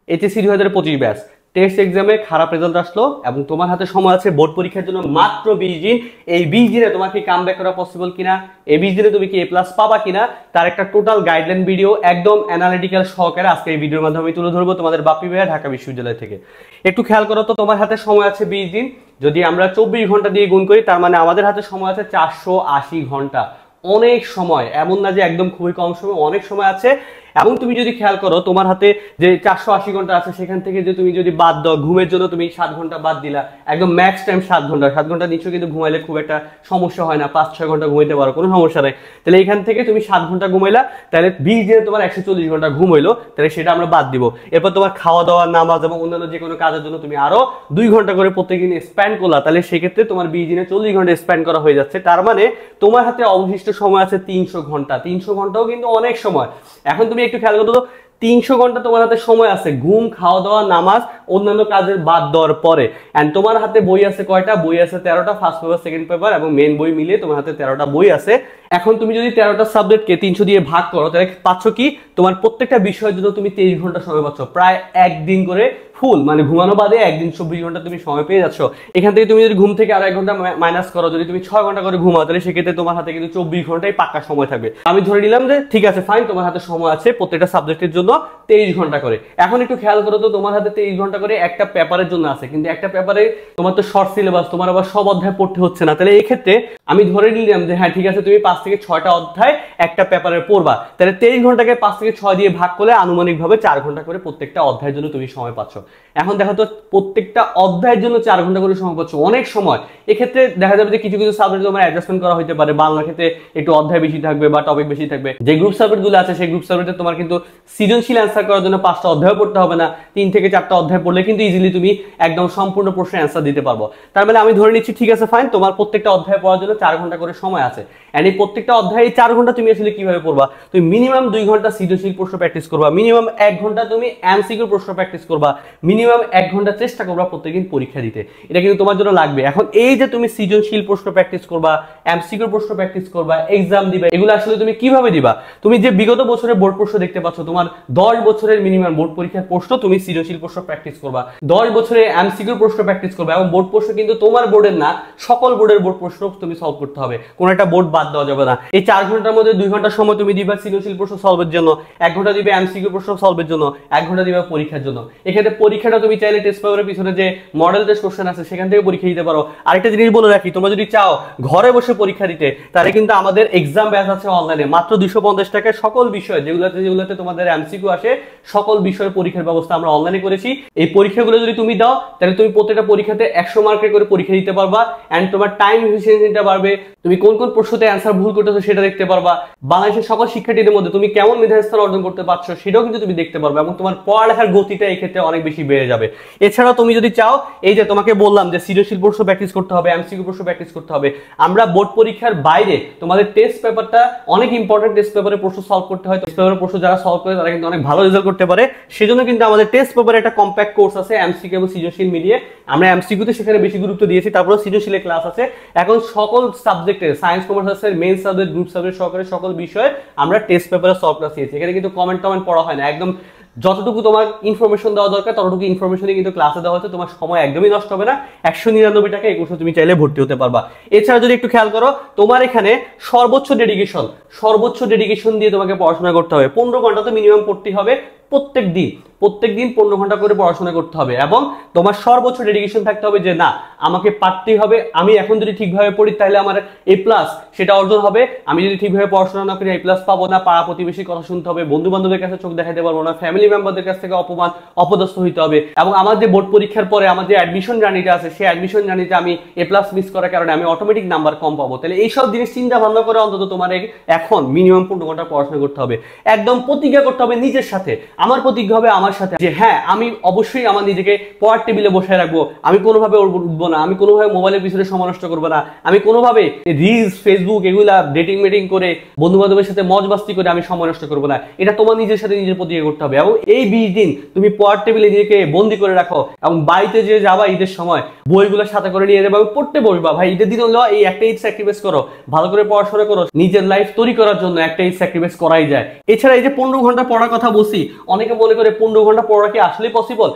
HSC 2025 batch test এক্সামে খারাপ result আসলো এবং তোমার হাতে সময় আছে বোর্ড পরীক্ষার জন্য মাত্র 20 দিন। এই 20 দিনে তোমার কি কামব্যাক করা পসিবল কিনা, এই 20 দিনে তুমি কি এ প্লাস পাবা কিনা, তার একটা টোটাল গাইডলাইন ভিডিও একদম অ্যানালিটিক্যাল সহকারে আজকে এই ভিডিওর মাধ্যমে তুলে ধরবো তোমাদের বাপ্পি ভাইয়া ঢাকা বিশ্ববিদ্যালয় থেকে। একটু খেয়াল করো তো, তোমার হাতে সময় আছে 20 দিন। যদি আমরা 24 ঘন্টা দিয়ে গুণ করি তার মানে আমাদের হাতে সময় আছে 480 ঘন্টা। অনেক সময়, এমন না যে একদম খুবই কম সময়, অনেক সময় আছে। এবং তুমি যদি খেয়াল করো তোমার হাতে যে 480 ঘন্টা আছে সেখান থেকে যে তুমি যদি বাদ দাও, ঘুমের জন্য তুমি 7 ঘন্টা বাদ দিলা, একদম ম্যাক্স টাইম 7 ঘন্টা নিচ্ছ, কিন্তু ঘুমাইলে খুব একটা সমস্যা হয় না, 5-6 ঘন্টা ঘুমাইতে পারো, কোনো সমস্যা নেই। তাহলে এখান থেকে তুমি 7 ঘন্টা ঘুমাইলা, তাহলে 20 দিনে তোমার 140 ঘন্টা ঘুম হইলো, তাহলে সেটা আমরা বাদ দিব। এরপর তোমার খাওয়া দাওয়া, নামাজ এবং অন্যান্য যে কোনো কাজের জন্য তুমি আরো 2 ঘন্টা করে প্রত্যেকদিন স্পেন্ড করলা, তাহলে সেক্ষেত্রে তোমার 20 দিনে 40 ঘন্টা স্পেন্ড করা হয়ে যাচ্ছে। তার মানে তোমার হাতে অবশিষ্ট সময় আছে 300 ঘন্টা। 300 ঘন্টাও কিন্তু অনেক সময়। এখন তুমি একটু খেয়াল করো তো, 300 ঘন্টা তোমার হাতে সময় আছে ঘুম, খাওয়া দাওয়া, নামাজ, অন্যান্য কাজের বাদ দেওয়ার পরে। এন্ড তোমার হাতে বই আছে কয়টা? বই আছে 13টা, ফার্স্ট পেপার, সেকেন্ড পেপার এবং মেইন বই মিলিয়ে তোমার হাতে 13টা বই আছে। এখন তুমি যদি 13টা সাবজেক্টকে 300 দিয়ে ভাগ করো, তাহলে পাচ্ছ কি? তোমার প্রত্যেকটা বিষয়ের জন্য তুমি 23 ঘন্টা সময় পাচ্ছ, প্রায় একদিন করে ফুল, মানে ঘুমানো বাদে একদিন 24 ঘন্টা তুমি সময় পেয়ে যাচ্ছ। এখান থেকে তুমি যদি ঘুম থেকে আর 1 ঘন্টা মাইনাস করো, যদি তুমি 6 ঘন্টা করে ঘুমাও, তাহলে সেক্ষেত্রে তোমার হাতে কিন্তু 24 ঘন্টাই পাক্কা সময় থাকবে। আমি ধরে নিলাম যে ঠিক আছে ফাইন, তোমার হাতে সময় আছে প্রত্যেকটা সাবজেক্টের জন্য 23 ঘন্টা করে। এখন একটু খেয়াল করো তো, তোমার হাতে 23 ঘন্টা করে একটা পেপারের জন্য আছে, কিন্তু একটা পেপারে তোমার তো শর্ট সিলেবাস, তোমার আবার সব অধ্যায় পড়তে হচ্ছে না। তাহলে এই ক্ষেত্রে আমি ধরে নিলাম যে হ্যাঁ ঠিক আছে, তুমি 5 থেকে 6টা অধ্যায় একটা পেপারে পড়বা, তাহলে 23 ঘন্টাকে 5 থেকে 6 দিয়ে ভাগ করলে আনুমানিকভাবে 4 ঘন্টা করে প্রত্যেকটা অধ্যায়ের জন্য তুমি সময় পাচ্ছ। এখন দেখো তো, প্রত্যেকটা অধ্যায়ের জন্য 4 ঘন্টা করে সময় পাচ্ছ, অনেক সময়। এক্ষেত্রে দেখা যাবে যে কিছু কিছু সাবজেক্ট তোমার অ্যাডজাস্টমেন্ট করা হতে পারে, বাংলার ক্ষেত্রে একটু অধ্যায় বেশি থাকবে বা টপিক বেশি থাকবে। যে গ্রুপ সাবজেক্ট গুলো আছে সেই গ্রুপ সাবজেক্টে তোমার কিন্তু সৃজনশীল অ্যান্সার করার জন্য 5টা অধ্যায় পড়তে হবে না, 3 থেকে 4টা অধ্যায় পড়লে কিন্তু ইজিলি তুমি একদম সম্পূর্ণ প্রশ্নের অ্যান্সার দিতে পারবো। তার মানে আমি ধরে নিচ্ছি ঠিক আছে ফাইন, তোমার প্রত্যেকটা অধ্যায় পড়ার জন্য 4 ঘন্টা করে সময় আছে। এন্ড এই প্রত্যেকটা অধ্যায়ে 4 ঘন্টা তুমি আসলে কিভাবে পড়বা? তুমি মিনিমাম 2 ঘন্টা সৃজনশীল প্রশ্ন প্র্যাকটিস করবা, মিনিমাম 1 ঘন্টা তুমি এমসিকিউ প্রশ্ন প্র্যাকটিস করবা, মিনিমাম 1 ঘন্টা চেষ্টা করবা প্রত্যেকদিন পরীক্ষা দিতে। এটা কিন্তু তোমার জন্য লাগবে। এখন এই যে তুমি সৃজনশীল প্রশ্ন প্র্যাকটিস করবা, এমসিকিউ প্রশ্ন প্র্যাকটিস করবা, এক্সাম দিবা, এগুলো আসলে তুমি কিভাবে দিবা? তুমি যে বিগত বছরের বোর্ড প্রশ্ন দেখতে পাচ্ছ, তোমার 10 বছরের মিনিমাম বোর্ড পরীক্ষার প্রশ্ন তুমি সৃজনশীল প্রশ্ন প্র্যাকটিস করবা, 10 বছরের এমসিকিউ প্রশ্ন প্র্যাকটিস করবা। এবং বোর্ড প্রশ্ন কিন্তু তোমার বোর্ডের না, সকল বোর্ডের বোর্ড প্রশ্ন তুমি সলভ করতে হবে, কোন একটা বোর্ড বাদ দেওয়া যাবে না। এই 4 ঘন্টার মধ্যে 2 ঘন্টা সময় তুমি দিবা সৃজনশীল প্রশ্ন সলভের জন্য, 1 ঘন্টা দিবে এমসিকিউ প্রশ্ন সলভের জন্য, 1 ঘন্টা দিবে পরীক্ষার জন্য। এক্ষেত্রে পরীক্ষাটা তুমি চাইলে টেস্ট পেপারের পিছনে যে মডেল টেস্ট কোশ্চেন আছে সেখান থেকে পরীক্ষা দিতে পারো। আরেকটা জিনিস বলে রাখি, তোমরা যদি চাও ঘরে বসে পরীক্ষা দিতে, তাহলে কিন্তু আমাদের এক্সাম ব্যাচ আছে অনলাইনে, মাত্র 250 টাকায় সকল বিষয় যেগুলোতে তোমাদের এমসিকিউ আসে, সকল বিষয়ের পরীক্ষার ব্যবস্থা আমরা অনলাইনে করেছি। এই পরীক্ষাগুলো যদি তুমি দাও, তাহলে তুমি প্রত্যেকটা পরীক্ষাতে 100 মার্কের করে পরীক্ষা দিতে পারবা। এন্ড তোমার টাইম এফিসিয়েন্সিটা বাড়বে, তুমি কোন কোন প্রশ্নতে অ্যান্সার ভুল করতেছো সেটা দেখতে পারবা। বাংলাদেশের সকল শিক্ষার্থীদের মধ্যে তুমি কেমন মেধাস্থান অর্জন করতে পারছো সেটাও কিন্তু তুমি দেখতে পারবে, এবং তোমার পড়ালেখার গতিটা এই ক্ষেত্রে অনেক বেশি বেড়ে যাবে। এছাড়াও তুমি যদি চাও, এই যে তোমাকে বললাম যে সৃজনশীল প্রশ্ন প্র্যাকটিস করতে হবে, এমসিকিউ প্রশ্ন প্র্যাকটিস করতে হবে, আমরা বোর্ড পরীক্ষার বাইরে তোমাদের টেস্ট পেপারটা অনেক ইম্পর্টেন্ট, টেস্ট পেপারে প্রশ্ন সলভ করতে হয়। টেস্ট পেপারের প্রশ্ন যারা সলভ করে তারা কিন্তু অনেক ভালো রেজাল্ট করতে পারে। সেজন্য কিন্তু আমাদের টেস্ট পেপারে একটা কম্প্যাক্ট কোর্স আছে এমসিকিউ এবং সৃজনশীল মিলিয়ে। আমরা এমসিকিউতে সেখানে বেশি গুরুত্ব দিয়েছি, তারপরে সৃজনশীলের ক্লাস আছে। এখন সকল সাবজেক্টের সায়েন্স কমার্স আছে, মেইন সাবজেক্ট, গ্রুপ সাবজেক্ট সহকারে সকল বিষয়ে আমরা টেস্ট পেপারে সলভ ক্লাস দিয়েছি। এখানে কিন্তু কমেন্ট পড়া হয় না, একদম যতটুকু তোমার ইনফরমেশন দেওয়া দরকার ততটুকু ইনফরমেশনই কিন্তু ক্লাসে দেওয়া হচ্ছে। তোমার সময় একদমই নষ্ট হবে না। 199 টাকা এই কোর্সে তুমি চাইলে ভর্তি হতে পারবা। এছাড়া যদি একটু খেয়াল করো, তোমার এখানে সর্বোচ্চ ডেডিকেশন দিয়ে তোমাকে পড়াশোনা করতে হবে। 15 ঘন্টা তো মিনিমাম পড়তেই হবে প্রত্যেক দিন 15 ঘন্টা করে পড়াশোনা করতে হবে, এবং তোমার সর্বোচ্চ ডেডিকেশন থাকতে হবে যে না, আমাকে পারতেই হবে। আমি এখন যদি ঠিকভাবে পড়ি তাহলে আমার এ প্লাস সেটা অর্জন হবে, আমি যদি ঠিকভাবে পড়াশোনা না করি এ প্লাস পাবো না। পাড়া প্রতিবেশীর কথা শুনতে হবে, বন্ধু বান্ধবের কাছে চোখ দেখাতে পারবো না, ফ্যামিলি মেম্বারদের কাছ থেকে অপদস্থ হইতে হবে। এবং আমার যে বোর্ড পরীক্ষার পরে আমার যে অ্যাডমিশন জার্নিটা আছে, সেই অ্যাডমিশন জার্নিতে আমি এ প্লাস মিস করার কারণে আমি অটোমেটিক নাম্বার কম পাবো। তাহলে এইসব জিনিস চিন্তা ভাবনা করে অন্তত তোমার এখন মিনিমাম 15 ঘন্টা পড়াশোনা করতে হবে। একদম প্রতিজ্ঞা করতে হবে নিজের সাথে। আমার প্রতিজ্ঞা হবে আমার সাথে যে হ্যাঁ, আমি অবশ্যই আমার নিজেকে পড়ার টেবিলে বসায় রাখবো, আমি কোনোভাবে উঠবো না, আমি কোনোভাবে মোবাইলের পিছনে সময় নষ্ট করবো না, আমি কোনোভাবে রিলস, ফেসবুক এগুলা ডেটিং করে বন্ধু বান্ধবের সাথে মজবাস্তি করে আমি সময় নষ্ট করবো না। এটা তোমার নিজের সাথে নিজের প্রতিজ্ঞা করতে হবে। এবং এই 20 দিন তুমি পড়ার টেবিলে নিজেকে বন্দি করে রাখো, এবং বাড়িতে যে যাবা ঈদের সময় বইগুলো সাথে করে নিয়ে যাবে, পড়তে বসবা। ভাই ঈদের দিন হলো এই একটা ঈদ স্যাক্রিফাইস করো, ভালো করে পড়াশোনা করো, নিজের লাইফ তৈরি করার জন্য একটা ঈদ স্যাক্রিফাইস করাই যায়। এছাড়া এই যে 15 ঘন্টা পড়ার কথা বলছি, অনেকে মনে করে 15 ঘন্টা পড়া কি আসলে পসিবল?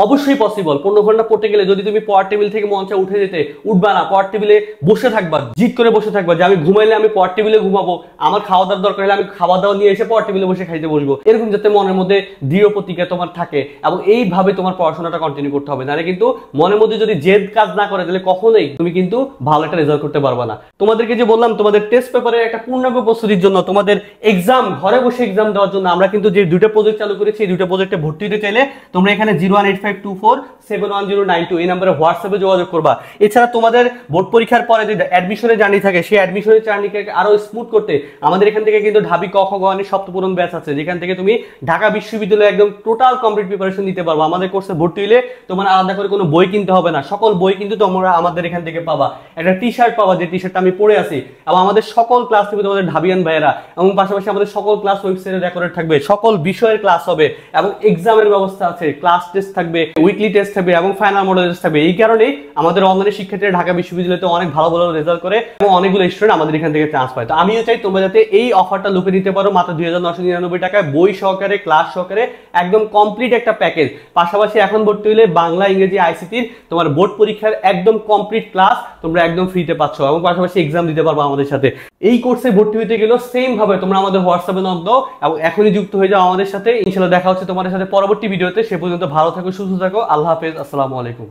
অবশ্যই পসিবল। 15 ঘন্টা পড়তে গেলে যদি তুমি পড়ার টেবিল থেকে মঞ্চে উঠে যেতে, উঠবা না, পড়ার টেবিলে বসে থাকবা, জিদ করে বসে থাকবা যে আমি ঘুমাইলে আমি পড়ার টেবিলে ঘুমাবো, আমার খাওয়া দাওয়ার দরকার হলে আমি খাওয়া দাওয়া নিয়ে এসে পড়ার টেবিলে বসে খাইতে বসবো, এরকম যাতে মনের মধ্যে দৃঢ় প্রতিজ্ঞা তোমার থাকে এবং এইভাবে তোমার পড়াশোনাটা কন্টিনিউ করতে হবে। নাহলে কিন্তু মনের মধ্যে যদি জেদ কাজ না করে তাহলে কখনোই তুমি কিন্তু ভালো একটা রেজাল্ট করতে পারবে না। তোমাদেরকে যে বললাম তোমাদের টেস্ট পেপারের একটা পূর্ণাঙ্গ প্রস্তুতির জন্য, তোমাদের এক্সাম ঘরে বসে এক্সাম দেওয়ার জন্য আমরা কিন্তু যে দুটো প্রজেক্ট চালু করেছি, এই দুটো প্রজেক্টে ভর্তি হতে চাইলে তোমরা এখানে 01852471092 এই নম্বরে হোয়াটসঅ্যাপে যোগাযোগ করবা। এছাড়া তোমাদের বোর্ড পরীক্ষার পরে যে অ্যাডমিশনের জার্নি থাকে, সেই অ্যাডমিশনের জার্নিকে আরো স্মুথ করতে আমাদের এখান থেকে কিন্তু ঢাবি ক খ গ এর সপ্তপূরণ ব্যাচ আছে, যেখান থেকে তুমি ঢাকা বিশ্ববিদ্যালয়ে একদম টোটাল কমপ্লিট প্রিপারেশন নিতে পারবো। আমাদের কোর্সে ভর্তি হলে তোমার আলাদা করে কোনো বই কিনতে হবে না, সকল বই কিন্তু তোমরা আমাদের এখান থেকে পাবা। একটা টি শার্ট পাবা, যে টি শার্টটা আমি পরে আছি, এবং আমাদের সকল ক্লাস থেকে তোমাদের ঢাবিয়ান ভাইয়েরা, এবং পাশাপাশি আমাদের সকল ক্লাস ওয়েবসাইটে রেকর্ডেড থাকবে, সকল বিষয়ের ক্লাস হবে এবং এক্সামের ব্যবস্থা আছে, ক্লাস টেস্ট থাকবে, উইকলি টেস্ট থাকবে এবং ফাইনাল মডেল টেস্ট থাকবে। এই কারণেই আমাদের অনলাইনে শিক্ষার্থীরা ঢাকা বিশ্ববিদ্যালয়তে অনেক ভালো ভালো রেজাল্ট করে এবং অনেকগুলো স্টুডেন্ট আমাদের এখান থেকে চান্স পায়। তো আমিও চাই তোমরা যাতে এই অফারটা লুপে নিতে পারো মাত্র 2999 টাকায়, বই সহকারে, ক্লাস সহকারে, একদম কমপ্লিট একটা প্যাকেজ। পাশাপাশি এখন ভর্তি হলে বাংলা, ইংরেজি, আইসিটির তোমার বোর্ড পরীক্ষার একদম কমপ্লিট ক্লাস তোমরা একদম ফ্রিতে পাচ্ছ এবং পাশাপাশি এক্সাম দিতে পারবো আমাদের সাথে। এই কোর্সে ভর্তি হতে গেলেও সেম ভাবে তোমরা আমাদের হোয়াটসঅ্যাপে নক দাও এবং এখনই যুক্ত হয়ে যাও আমাদের সাথে। ইনশাআল্লাহ দেখা হচ্ছে তোমাদের সাথে পরবর্তী ভিডিওতে। সে পর্যন্ত ভালো থাকো, সুস্থ থাকো, আল্লাহ হাফেজ, আসসালামু আলাইকুম।